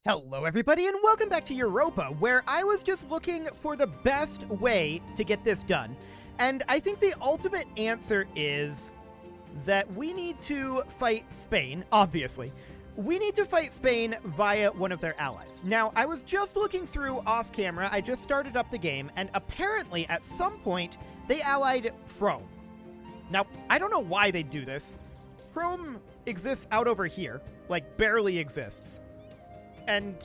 Hello everybody and welcome back to Europa, where I was just looking for the best way to get this done. And I think the ultimate answer is that we need to fight Spain, obviously. We need to fight Spain via one of their allies. Now, I was just looking through off camera, I just started up the game, and apparently at some point they allied Prome. Now, I don't know why they'd do this. Prome exists out over here, like barely exists. And,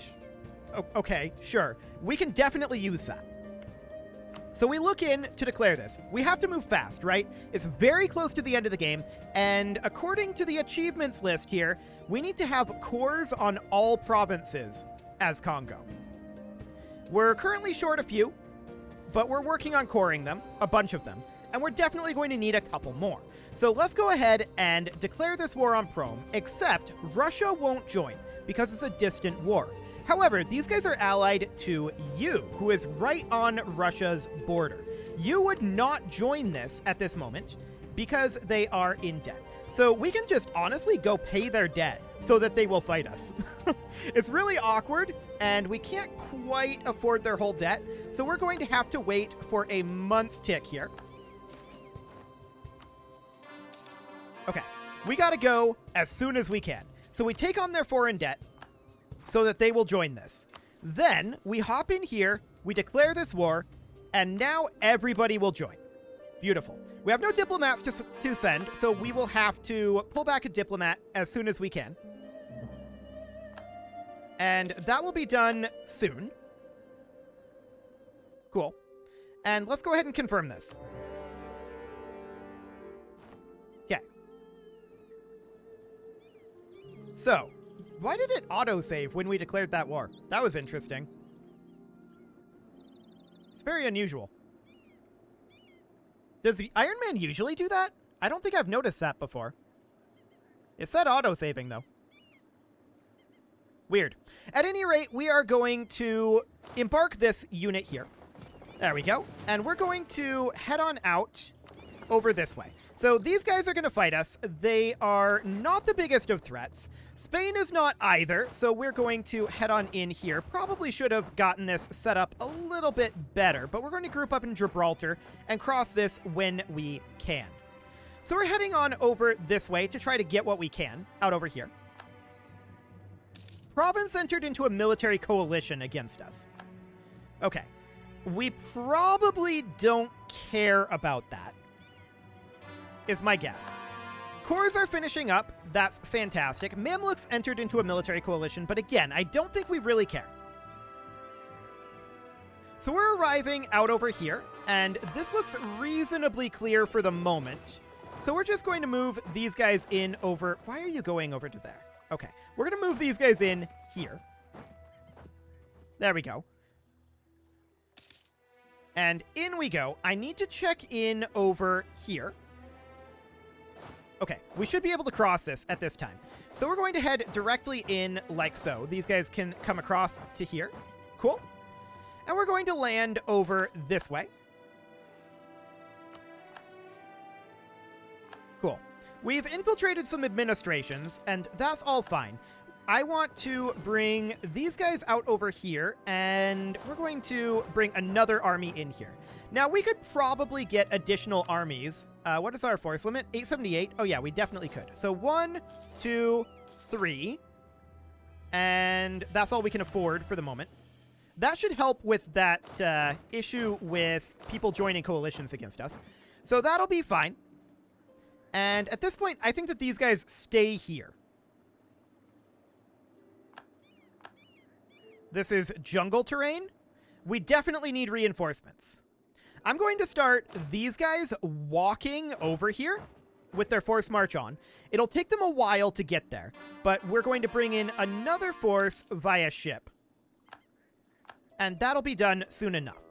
okay, sure. We can definitely use that. So we look in to declare this. We have to move fast, right? It's very close to the end of the game, and according to the achievements list here, we need to have cores on all provinces as Congo. We're currently short a few, but we're working on coring them, a bunch of them, and we're definitely going to need a couple more. So let's go ahead and declare this war on Prome, except Russia won't join, because it's a distant war. However, these guys are allied to you, who is right on Russia's border. You would not join this at this moment because they are in debt. So we can just honestly go pay their debt so that they will fight us. It's really awkward, and we can't quite afford their whole debt, so we're going to have to wait for a month tick here. Okay, we gotta go as soon as we can. So we take on their foreign debt so that they will join this. Then we hop in here, we declare this war, and now everybody will join. Beautiful. We have no diplomats to send, so we will have to pull back a diplomat as soon as we can. And that will be done soon. Cool. And let's go ahead and confirm this. Okay. So, why did it autosave when we declared that war? That was interesting. It's very unusual. Does the Iron Man usually do that? I don't think I've noticed that before. It said autosaving, though. Weird. At any rate, we are going to embark this unit here. There we go. And we're going to head on out over this way. So these guys are going to fight us. They are not the biggest of threats. Spain is not either, so we're going to head on in here. Probably should have gotten this set up a little bit better, but we're going to group up in Gibraltar and cross this when we can. So we're heading on over this way to try to get what we can out over here. Province entered into a military coalition against us. Okay. We probably don't care about that, is my guess. Cores are finishing up. That's fantastic. Mamluks entered into a military coalition, but again, I don't think we really care. So we're arriving out over here, and this looks reasonably clear for the moment. So we're just going to move these guys in over... Why are you going over to there? Okay, we're going to move these guys in here. There we go. And in we go. I need to check in over here. Okay, we should be able to cross this at this time. So we're going to head directly in like so. These guys can come across to here. Cool. And we're going to land over this way. Cool. We've infiltrated some administrations, and that's all fine. I want to bring these guys out over here, and we're going to bring another army in here. Now, we could probably get additional armies. What is our force limit? 878? Oh, yeah, we definitely could. So 1, 2, 3. And that's all we can afford for the moment. That should help with that issue with people joining coalitions against us. So that'll be fine. And at this point, I think that these guys stay here. This is jungle terrain. We definitely need reinforcements. I'm going to start these guys walking over here with their force march on. It'll take them a while to get there, but we're going to bring in another force via ship. And that'll be done soon enough.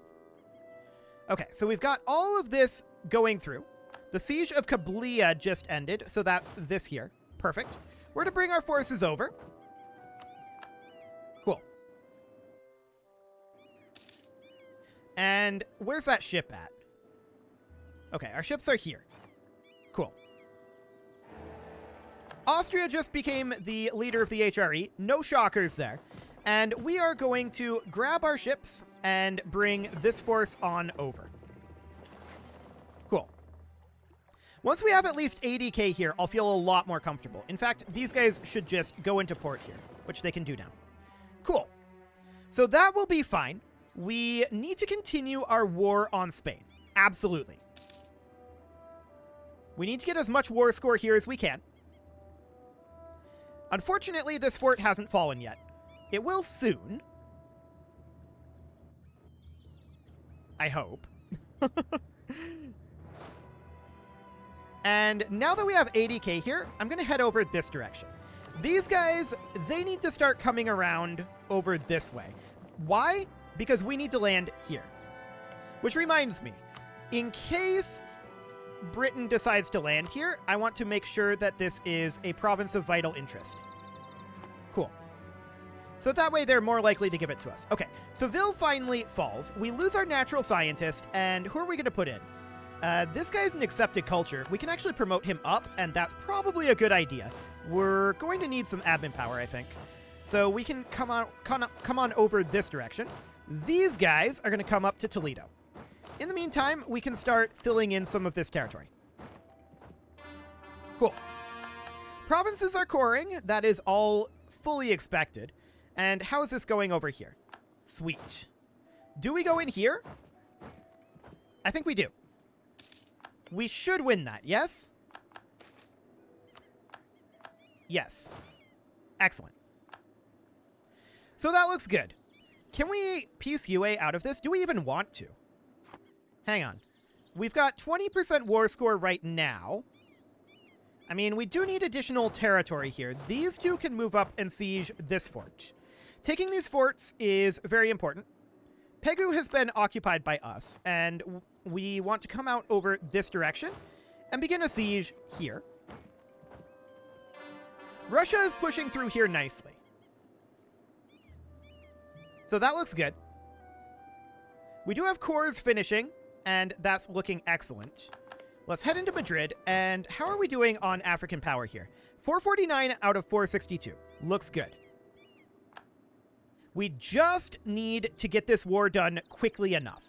Okay, so we've got all of this going through. The siege of Kablia just ended, so that's this here. Perfect. We're to bring our forces over. Cool. And where's that ship at? Okay, our ships are here. Cool. Austria just became the leader of the HRE. No shockers there. And we are going to grab our ships and bring this force on over. Cool. Once we have at least 80k here, I'll feel a lot more comfortable. In fact, these guys should just go into port here, which they can do now. Cool. So that will be fine. We need to continue our war on Spain. Absolutely. We need to get as much war score here as we can. Unfortunately, this fort hasn't fallen yet. It will soon. I hope. And now that we have 80k here, I'm going to head over this direction. These guys, they need to start coming around over this way. Why? Because we need to land here. Which reminds me, in case Britain decides to land here, I want to make sure that this is a province of vital interest. Cool. So that way they're more likely to give it to us. Okay, Seville finally falls. We lose our natural scientist, and who are we going to put in? This guy's an accepted culture. We can actually promote him up, and that's probably a good idea. We're going to need some admin power, I think. So we can come on over this direction. These guys are going to come up to Toledo. In the meantime, we can start filling in some of this territory. Cool. Provinces are coring. That is all fully expected. And how is this going over here? Sweet. Do we go in here? I think we do. We should win that, yes? Yes. Excellent. So that looks good. Can we piece UA out of this? Do we even want to? Hang on. We've got 20% war score right now. I mean, we do need additional territory here. These two can move up and siege this fort. Taking these forts is very important. Pegu has been occupied by us, and we want to come out over this direction and begin a siege here. Russia is pushing through here nicely. So that looks good. We do have cores finishing, and that's looking excellent. Let's head into Madrid, and how are we doing on African power here? 449 out of 462. Looks good. We just need to get this war done quickly enough.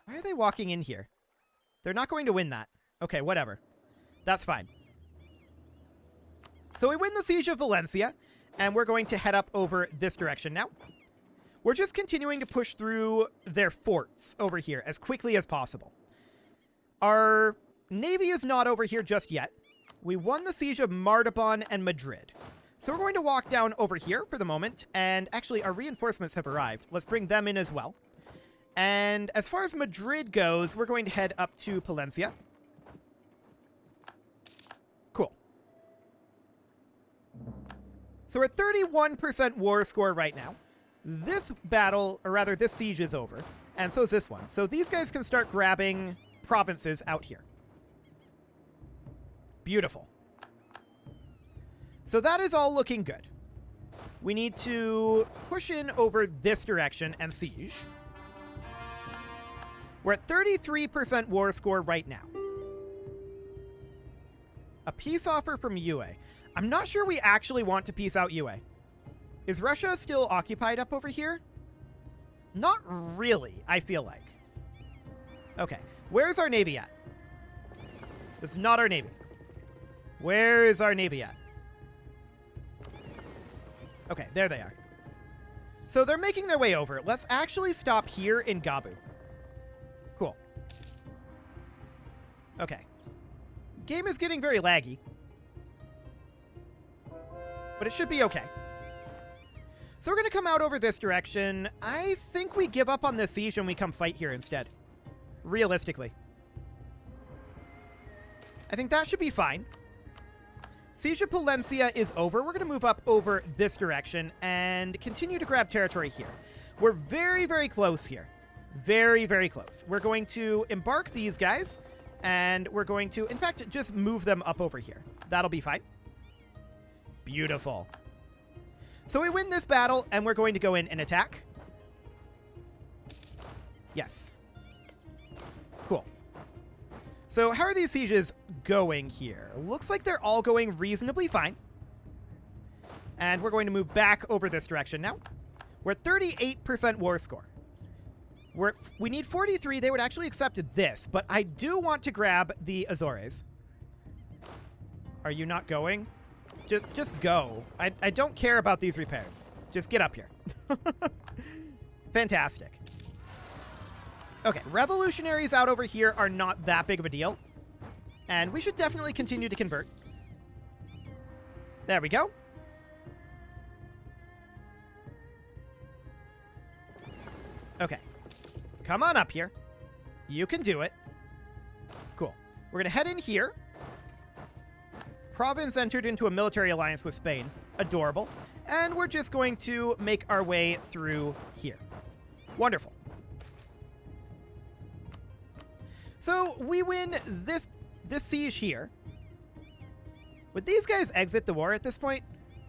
Why are they walking in here? They're not going to win that. Okay, whatever. That's fine. So we win the Siege of Valencia, and we're going to head up over this direction now. We're just continuing to push through their forts over here as quickly as possible. Our navy is not over here just yet. We won the Siege of Mardabon and Madrid. So we're going to walk down over here for the moment, and actually our reinforcements have arrived. Let's bring them in as well. And as far as Madrid goes, we're going to head up to Palencia. Cool. So we're at 31% war score right now. This battle, or rather this siege is over, and so is this one. So these guys can start grabbing provinces out here. Beautiful. So that is all looking good. We need to push in over this direction and siege. We're at 33% war score right now. A peace offer from UA. I'm not sure we actually want to peace out UA. Is Russia still occupied up over here? Not really, I feel like. Okay, where's our navy at? This is not our navy. Where is our navy at? Okay, there they are. So they're making their way over. Let's actually stop here in Gabu. Cool. Okay. Game is getting very laggy. But it should be okay. So we're going to come out over this direction. I think we give up on this siege and we come fight here instead. Realistically. I think that should be fine. Siege of Palencia is over. We're going to move up over this direction and continue to grab territory here. We're very, very close here. Very, very close. We're going to embark these guys, and we're going to, in fact, just move them up over here. That'll be fine. Beautiful. So we win this battle, and we're going to go in and attack. Yes. Cool. So how are these sieges going here? Looks like they're all going reasonably fine. And we're going to move back over this direction now. We're at 38% war score. We need 43. They would actually accept this, but I do want to grab the Azores. Are you not going? Just go. I don't care about these repairs. Just get up here. Fantastic. Okay, revolutionaries out over here are not that big of a deal. And we should definitely continue to convert. There we go. Okay. Come on up here. You can do it. Cool. We're going to head in here. Province entered into a military alliance with Spain. Adorable. And we're just going to make our way through here. Wonderful. So we win this siege here. Would these guys exit the war at this point?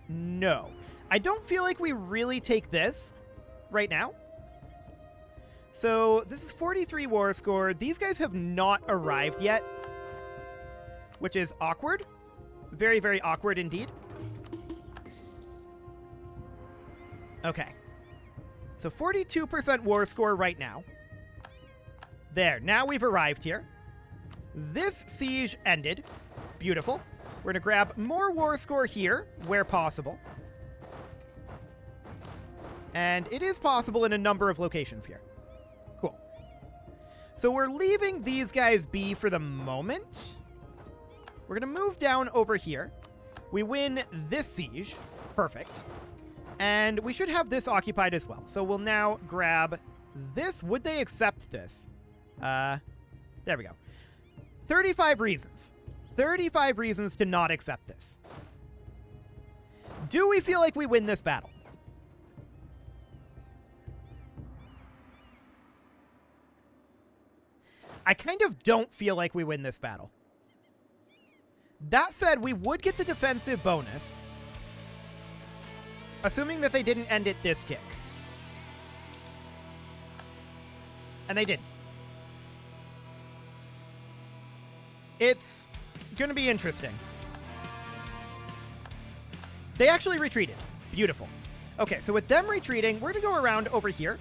No. I don't feel like we really take this right now. So this is 43 war score. These guys have not arrived yet, which is awkward. Very, very awkward indeed. Okay. So 42% war score right now. There. Now we've arrived here. This siege ended. Beautiful. We're going to grab more war score here where possible. And it is possible in a number of locations here. Cool. So we're leaving these guys be for the moment. We're going to move down over here. We win this siege. Perfect. And we should have this occupied as well. So we'll now grab this. Would they accept this? There we go. 35 reasons. 35 reasons to not accept this. Do we feel like we win this battle? I kind of don't feel like we win this battle. That said, we would get the defensive bonus, assuming that they didn't end it this kick. And they didn't. It's going to be interesting. They actually retreated. Beautiful. Okay, so with them retreating, we're going to go around over here.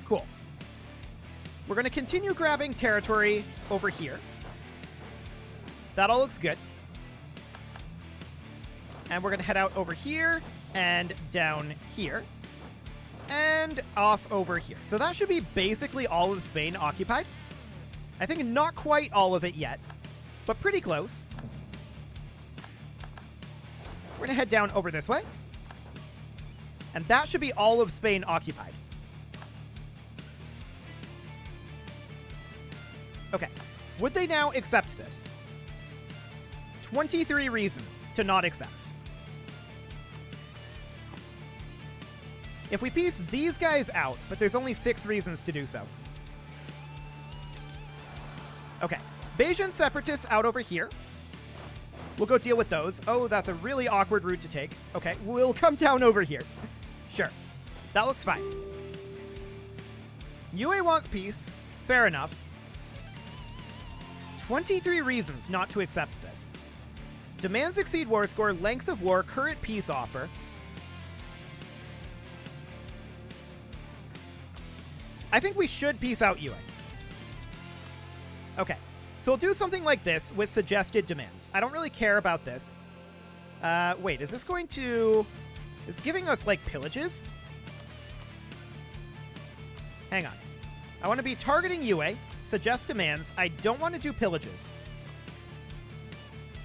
Cool. We're going to continue grabbing territory over here. That all looks good. And we're going to head out over here and down here. And off over here. So that should be basically all of Spain occupied. I think not quite all of it yet, but pretty close. We're going to head down over this way. And that should be all of Spain occupied. Okay. Would they now accept this? 23 reasons to not accept. If we piece these guys out, but there's only 6 reasons to do so. Okay. Bayesian separatists out over here. We'll go deal with those. Oh, that's a really awkward route to take. Okay, we'll come down over here. Sure. That looks fine. UA wants peace. Fair enough. 23 reasons not to accept this. Demands exceed war score, length of war, current peace offer. I think we should peace out UA. Okay, so we'll do something like this with suggested demands. I don't really care about this. Wait, is this going to... Is giving us, like, pillages? Hang on. I want to be targeting UA, suggest demands. I don't want to do pillages.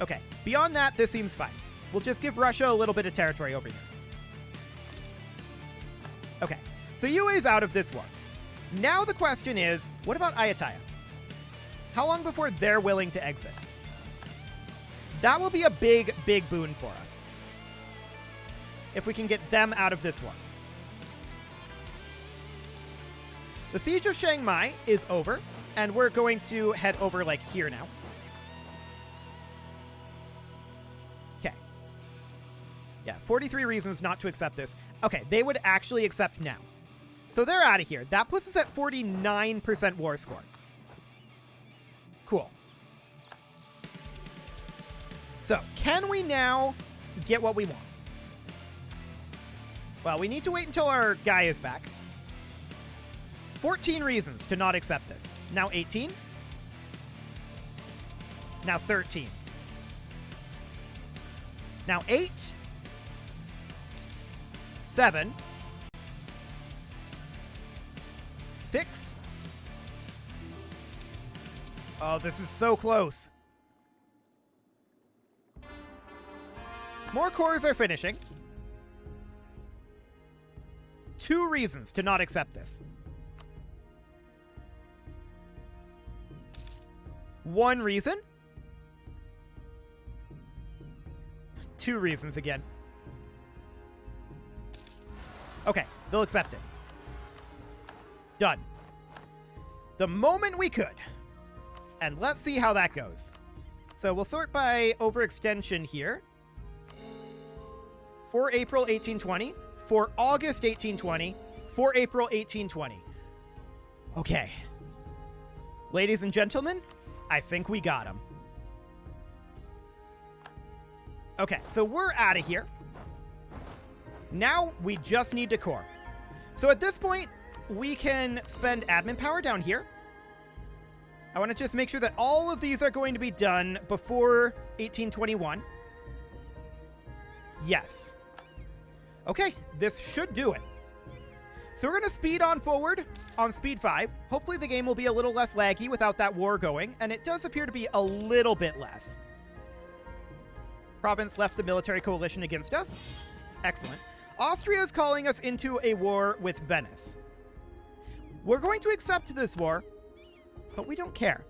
Okay, beyond that, this seems fine. We'll just give Russia a little bit of territory over here. Okay, so UA's out of this war. Now the question is, what about Ayutthaya? How long before they're willing to exit? That will be a big, big boon for us. If we can get them out of this war. The Siege of Chiang Mai is over, and we're going to head over, like, here now. Okay. Yeah, 43 reasons not to accept this. Okay, they would actually accept now. So they're out of here. That puts us at 49% war score. Cool. So, can we now get what we want. Well, we need to wait until our guy is back. 14 reasons to not accept this. Now 18. Now 13. Now 8. 7. 6. Oh, this is so close. More cores are finishing. 2 reasons to not accept this. 1 reason. 2 reasons again. Okay, they'll accept it. Done. The moment we could. And let's see how that goes. So we'll sort by overextension here. For April 1820. For August 1820. For April 1820. Okay. Ladies and gentlemen, I think we got him. Okay, so we're out of here. Now we just need to core. So at this point, we can spend admin power down here. I want to just make sure that all of these are going to be done before 1821. Yes. Okay, this should do it. So we're going to speed on forward on speed 5. Hopefully the game will be a little less laggy without that war going, and it does appear to be a little bit less. Province left the military coalition against us. Excellent. Austria is calling us into a war with Venice. We're going to accept this war, but we don't care.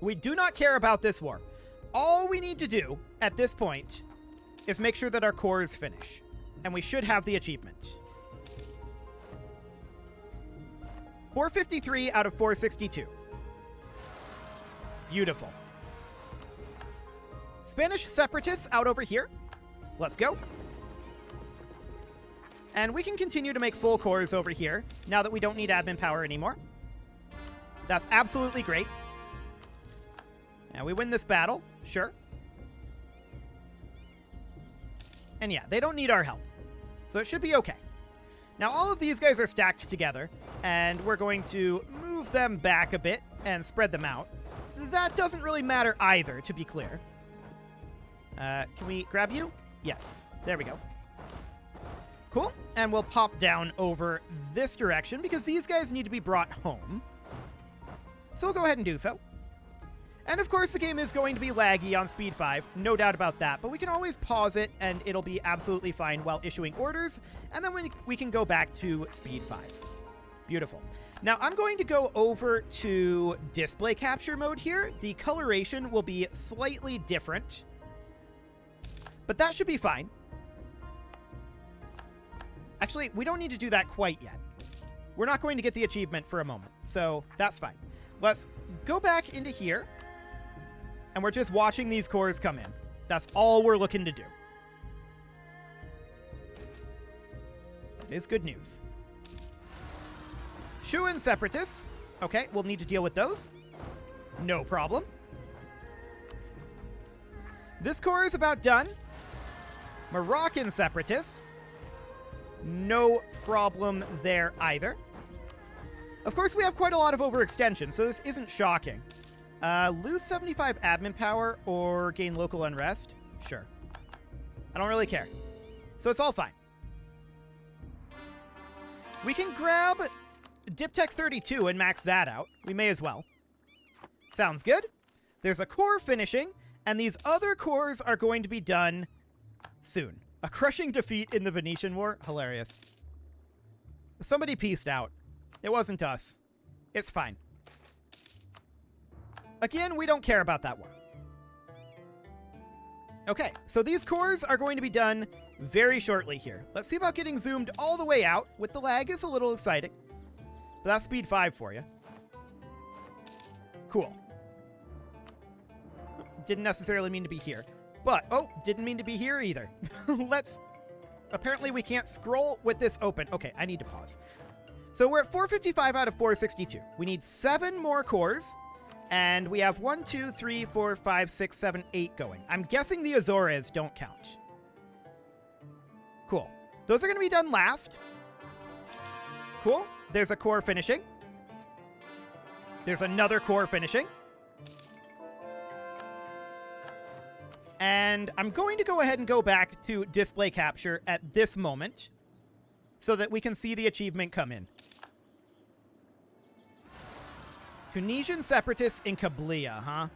We do not care about this war. All we need to do at this point is make sure that our cores finish. And we should have the achievement. 453 out of 462. Beautiful. Spanish separatists out over here. Let's go. And we can continue to make full cores over here now that we don't need admin power anymore. That's absolutely great. And we win this battle, sure. And yeah, they don't need our help. So it should be okay. Now all of these guys are stacked together, and we're going to move them back a bit and spread them out. That doesn't really matter either, to be clear. Can we grab you? Yes. There we go. Cool. And we'll pop down over this direction because these guys need to be brought home. So we'll go ahead and do so. And of course the game is going to be laggy on speed 5, no doubt about that, but we can always pause it and it'll be absolutely fine while issuing orders, and then we can go back to speed 5. Beautiful. Now I'm going to go over to display capture mode here. The coloration will be slightly different, but that should be fine. Actually, we don't need to do that quite yet. We're not going to get the achievement for a moment, so that's fine. Let's go back into here. And we're just watching these cores come in. That's all we're looking to do. It is good news. Shuan separatists. Okay, we'll need to deal with those. No problem. This core is about done. Moroccan separatists. No problem there either. Of course, we have quite a lot of overextension, so this isn't shocking. Lose 75 admin power or gain local unrest? Sure. I don't really care. So it's all fine. We can grab Diptech 32 and max that out. We may as well. Sounds good. There's a core finishing, and these other cores are going to be done soon. A crushing defeat in the Venetian War? Hilarious. Somebody pieced out. It wasn't us. It's fine. Again, we don't care about that one. Okay, so these cores are going to be done very shortly here. Let's see about getting zoomed all the way out. With the lag, it's a little exciting. But that's speed 5 for you. Cool. Didn't necessarily mean to be here. But, oh, didn't mean to be here either. Let's... Apparently we can't scroll with this open. Okay, I need to pause. So we're at 455 out of 462. We need 7 more cores. And we have 1, 2, 3, 4, 5, 6, 7, 8 going. I'm guessing the Azores don't count. Cool. Those are going to be done last. Cool. There's a core finishing. There's another core finishing. And I'm going to go ahead and go back to display capture at this moment so that we can see the achievement come in. Tunisian separatists in Kabylia, huh?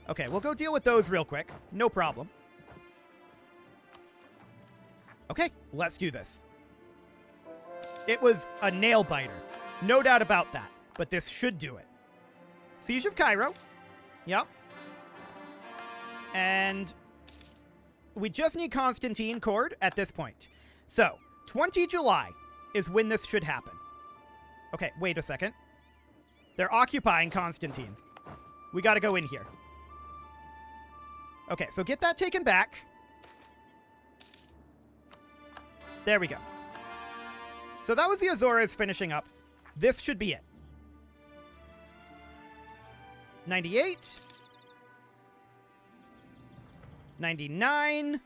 Okay, we'll go deal with those real quick. No problem. Okay, let's do this. It was a nail biter. No doubt about that. But this should do it. Siege of Cairo. Yep. And we just need Constantine Cord at this point. So, 20 July is when this should happen. Okay, wait a second. They're occupying Constantine. We got to go in here. Okay, so get that taken back. There we go. So that was the Azores finishing up. This should be it. 98. 99.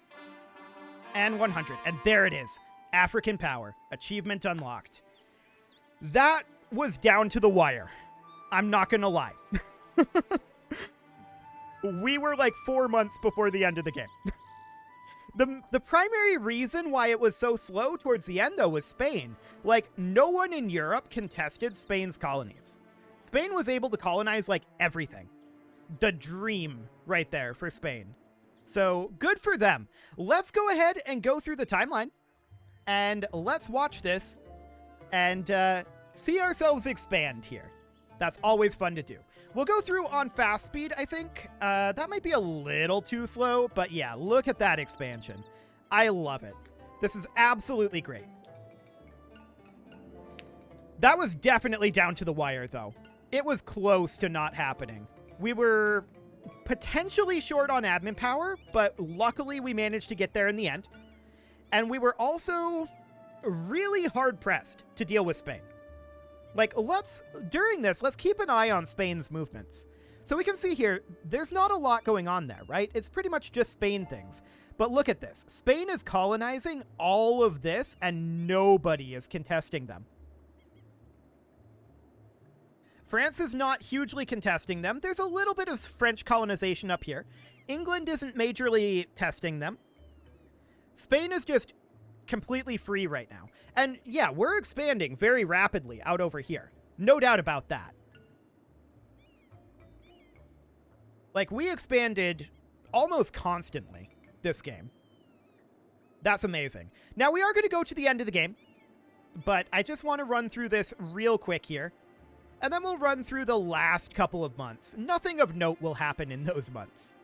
And 100. And there it is. African power. Achievement unlocked. That was down to the wire. I'm not going to lie. We were like 4 months before the end of the game. The primary reason why it was so slow towards the end, though, was Spain. Like, no one in Europe contested Spain's colonies. Spain was able to colonize, like, everything. The dream right there for Spain. So, good for them. Let's go ahead and go through the timeline. And let's watch this and see ourselves expand here. That's always fun to do. We'll go through on fast speed, I think. That might be a little too slow, but yeah, look at that expansion. I love it. This is absolutely great. That was definitely down to the wire, though. It was close to not happening. We were potentially short on admin power, but luckily we managed to get there in the end. And we were also really hard-pressed to deal with Spain. Like, during this, let's keep an eye on Spain's movements. So we can see here, there's not a lot going on there, right? It's pretty much just Spain things. But look at this. Spain is colonizing all of this, and nobody is contesting them. France is not hugely contesting them. There's a little bit of French colonization up here. England isn't majorly testing them. Spain is just completely free right now. And yeah, we're expanding very rapidly out over here. No doubt about that. Like, we expanded almost constantly this game. That's amazing. Now, we are going to go to the end of the game, but I just want to run through this real quick here. And then we'll run through the last couple of months. Nothing of note will happen in those months.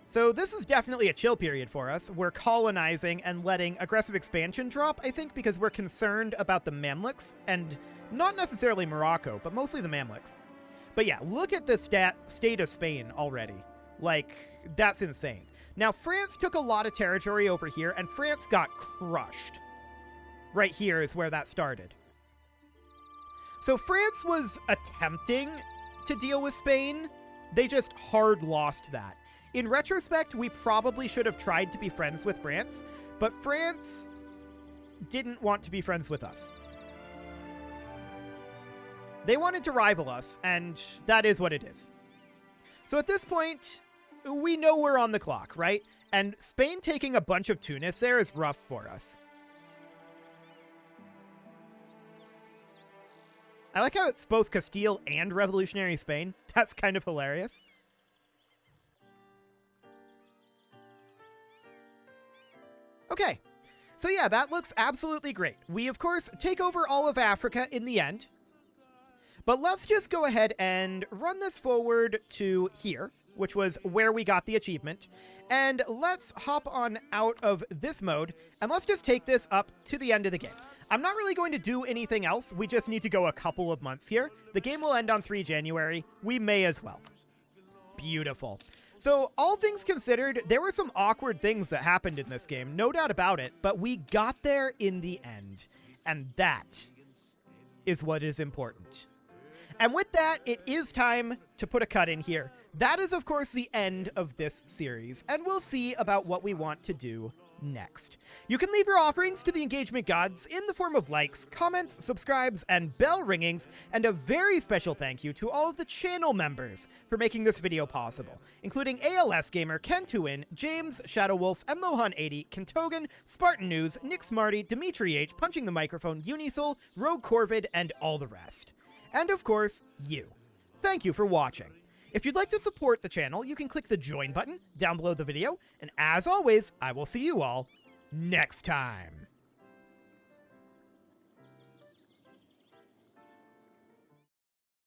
So this is definitely a chill period for us. We're colonizing and letting aggressive expansion drop, I think, because we're concerned about the Mamluks, and not necessarily Morocco, but mostly the Mamluks. But yeah, look at the state of Spain already. Like, that's insane. Now, France took a lot of territory over here, and France got crushed. Right here is where that started. So France was attempting to deal with Spain. They just hard lost that. In retrospect, we probably should have tried to be friends with France, but France didn't want to be friends with us. They wanted to rival us, and that is what it is. So at this point, we know we're on the clock, right? And Spain taking a bunch of Tunis there is rough for us. I like how it's both Castile and Revolutionary Spain. That's kind of hilarious. Okay, so yeah, that looks absolutely great. We, of course, take over all of Africa in the end. But let's just go ahead and run this forward to here, which was where we got the achievement. And let's hop on out of this mode, and let's just take this up to the end of the game. I'm not really going to do anything else. We just need to go a couple of months here. The game will end on 3 January. We may as well. Beautiful. So, all things considered, there were some awkward things that happened in this game, no doubt about it, but we got there in the end. And that is what is important. And with that, it is time to put a cut in here. That is, of course, the end of this series, and we'll see about what we want to do next. You can leave your offerings to the engagement gods in the form of likes, comments, subscribes, and bell ringings, and a very special thank you to all of the channel members for making this video possible, including ALS Gamer, Kentuin, James, Shadowwolf, Mlohan80, Kentogan, Spartan News, Nick Smarty, Dimitri H, Punching the Microphone, Unisol, Rogue Corvid, and all the rest. And of course, you. Thank you for watching. If you'd like to support the channel, you can click the join button down below the video, and as always, I will see you all next time.